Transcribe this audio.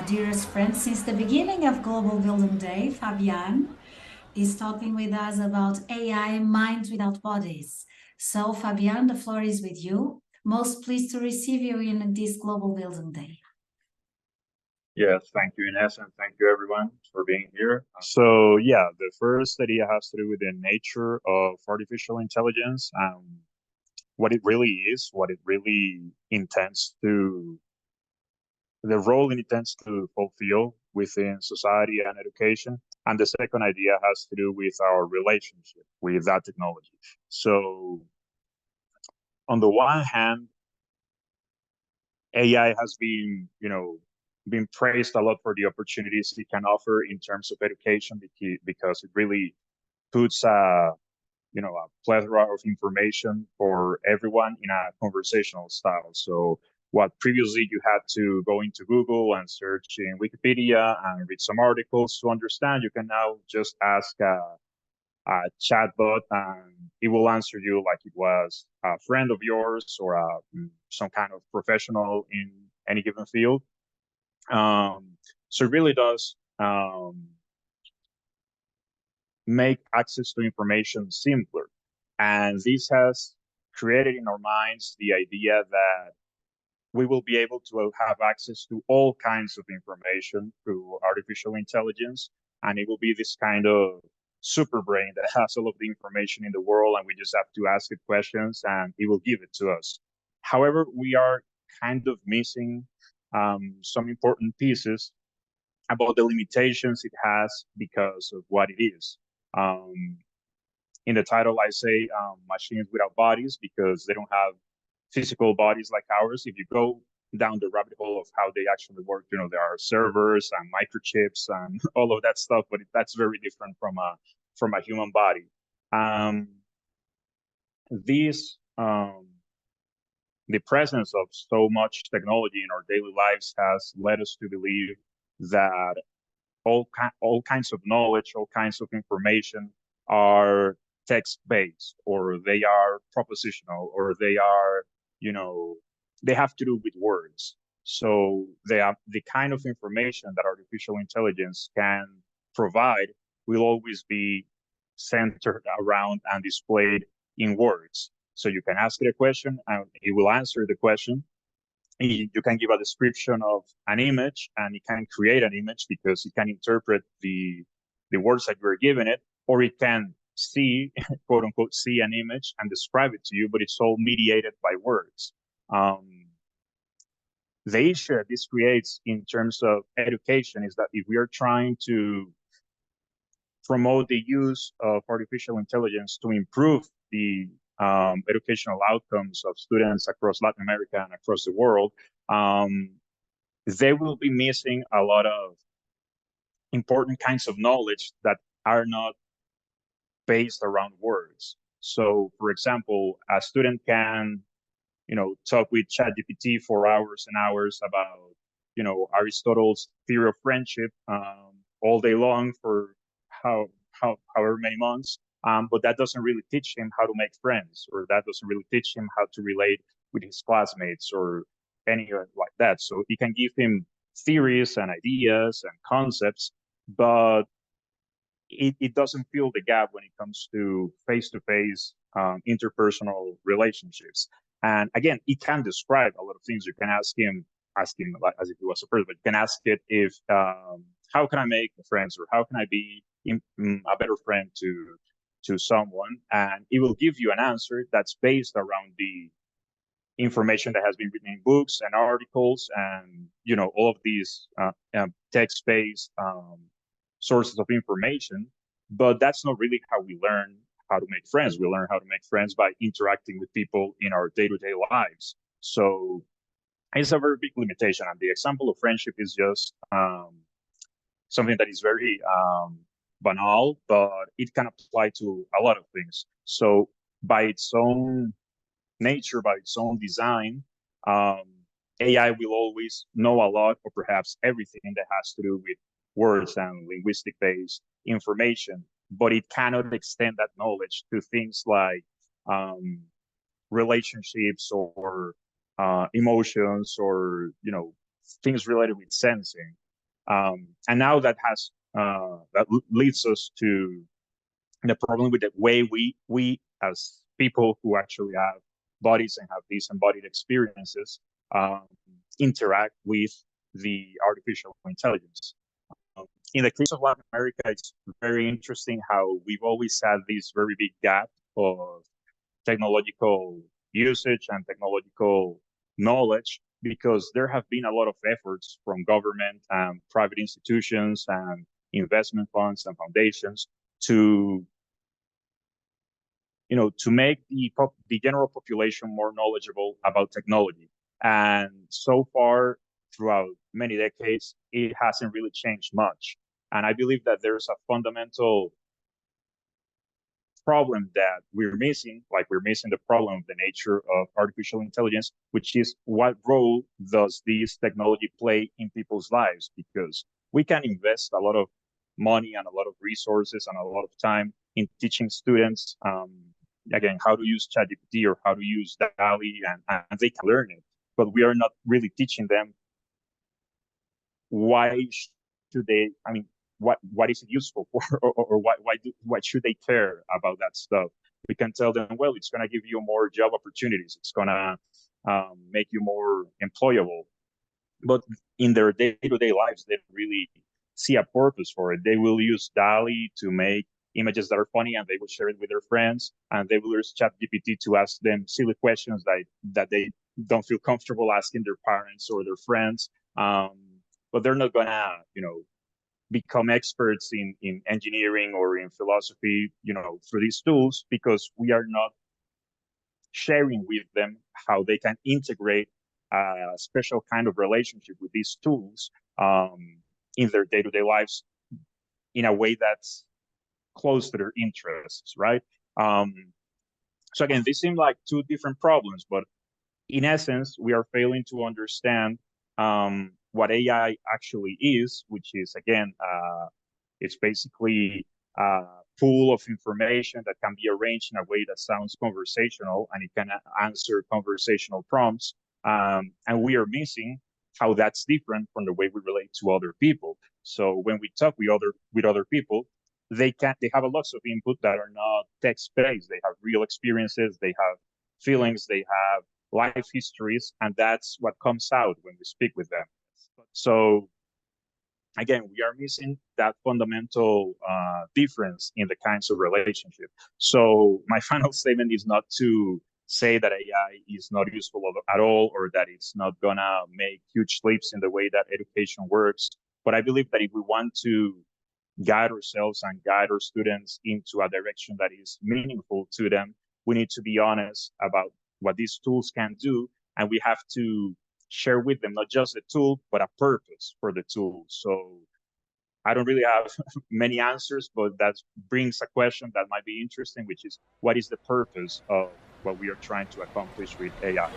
dearest friends. Since the beginning of Global Building Day, Fabián is talking with us about AI minds without bodies. So, Fabián, the floor is with you. Most pleased to receive you in this Global Building Day. Yes, thank you, Ines, and thank you, everyone, for being here. So, yeah, the first idea has to do with the nature of artificial intelligence, what it really is, what it really intends to, the role it intends to fulfill within society and education. And the second idea has to do with our relationship with that technology. So, on the one hand, AI has been praised a lot for the opportunities it can offer in terms of education because it really puts a plethora of information for everyone in a conversational style. So what previously you had to go into Google and search in Wikipedia and read some articles to understand, you can now just ask a chatbot and it will answer you like it was a friend of yours or some kind of professional in any given field. So it really does make access to information simpler. And this has created in our minds the idea that we will be able to have access to all kinds of information through artificial intelligence. And it will be this kind of super brain that has all of the information in the world, and we just have to ask it questions and it will give it to us. However, we are kind of missing some important pieces about the limitations it has because of what it is. In the title, I say machines without bodies because they don't have physical bodies like ours. If you go down the rabbit hole of how they actually work, there are servers and microchips and all of that stuff, but that's very different from a human body. The presence of so much technology in our daily lives has led us to believe that all kinds of knowledge, all kinds of information are text-based, or they are propositional, or they are, they have to do with words. So they are the kind of information that artificial intelligence can provide will always be centered around and displayed in words. So you can ask it a question and it will answer the question. You can give a description of an image and it can create an image because it can interpret the words that you're giving it, or it can see, quote unquote, see an image and describe it to you, but it's all mediated by words. The issue that this creates in terms of education is that if we are trying to promote the use of artificial intelligence to improve the educational outcomes of students across Latin America and across the world, they will be missing a lot of important kinds of knowledge that are not based around words. So, for example, a student can, talk with ChatGPT for hours and hours about, Aristotle's theory of friendship all day long for however many months. But that doesn't really teach him how to make friends, or that doesn't really teach him how to relate with his classmates or anything like that. So it can give him theories and ideas and concepts, but it doesn't fill the gap when it comes to face-to-face interpersonal relationships. And again, it can describe a lot of things. You can ask him like, as if he was a person, but you can ask it if how can I make friends, or how can I be a better friend to someone, and it will give you an answer that's based around the information that has been written in books and articles and all of these text-based sources of information. But that's not really how we learn how to make friends. We learn how to make friends by interacting with people in our day-to-day lives. So it's a very big limitation, and the example of friendship is just something that is very banal, but it can apply to a lot of things. So by its own nature, by its own design, AI will always know a lot, or perhaps everything that has to do with words and linguistic-based information, but it cannot extend that knowledge to things like relationships or emotions, or things related with sensing. And now that leads us to the problem with the way we as people who actually have bodies and have these embodied experiences interact with the artificial intelligence. In the case of Latin America, it's very interesting how we've always had this very big gap of technological usage and technological knowledge, because there have been a lot of efforts from government and private institutions and investment funds and foundations to make the general population more knowledgeable about technology. And so far, throughout many decades, it hasn't really changed much. And I believe that there's a fundamental problem that we're missing, like we're missing the problem of the nature of artificial intelligence, which is what role does this technology play in people's lives? Because we can invest a lot of money and a lot of resources and a lot of time in teaching students, again, how to use ChatGPT or how to use DALL-E, and they can learn it. But we are not really teaching them why should they, what is it useful for, or why should they care about that stuff? We can tell them, well, it's going to give you more job opportunities. It's going to make you more employable. But in their day-to-day lives, they don't really see a purpose for it. They will use DALL-E to make images that are funny, and they will share it with their friends, and they will use ChatGPT to ask them silly questions that they don't feel comfortable asking their parents or their friends. But they're not going to, become experts in engineering or in philosophy, through these tools, because we are not sharing with them how they can integrate a special kind of relationship with these tools in their day-to-day lives in a way that's close to their interests, right? So again, these seem like two different problems, but in essence, we are failing to understand what AI actually is, which is, again, it's basically a pool of information that can be arranged in a way that sounds conversational, and it can answer conversational prompts. And we are missing how that's different from the way we relate to other people. So when we talk with other people, they have a lots of input that are not text-based. They have real experiences, they have feelings, they have life histories, and that's what comes out when we speak with them. So again, we are missing that fundamental difference in the kinds of relationship. So my final statement is not to say that AI is not useful at all, or that it's not gonna make huge leaps in the way that education works. But I believe that if we want to guide ourselves and guide our students into a direction that is meaningful to them, we need to be honest about what these tools can do, and we have to share with them not just the tool, but a purpose for the tool. So I don't really have many answers, but that brings a question that might be interesting, which is, what is the purpose of what we are trying to accomplish with AI?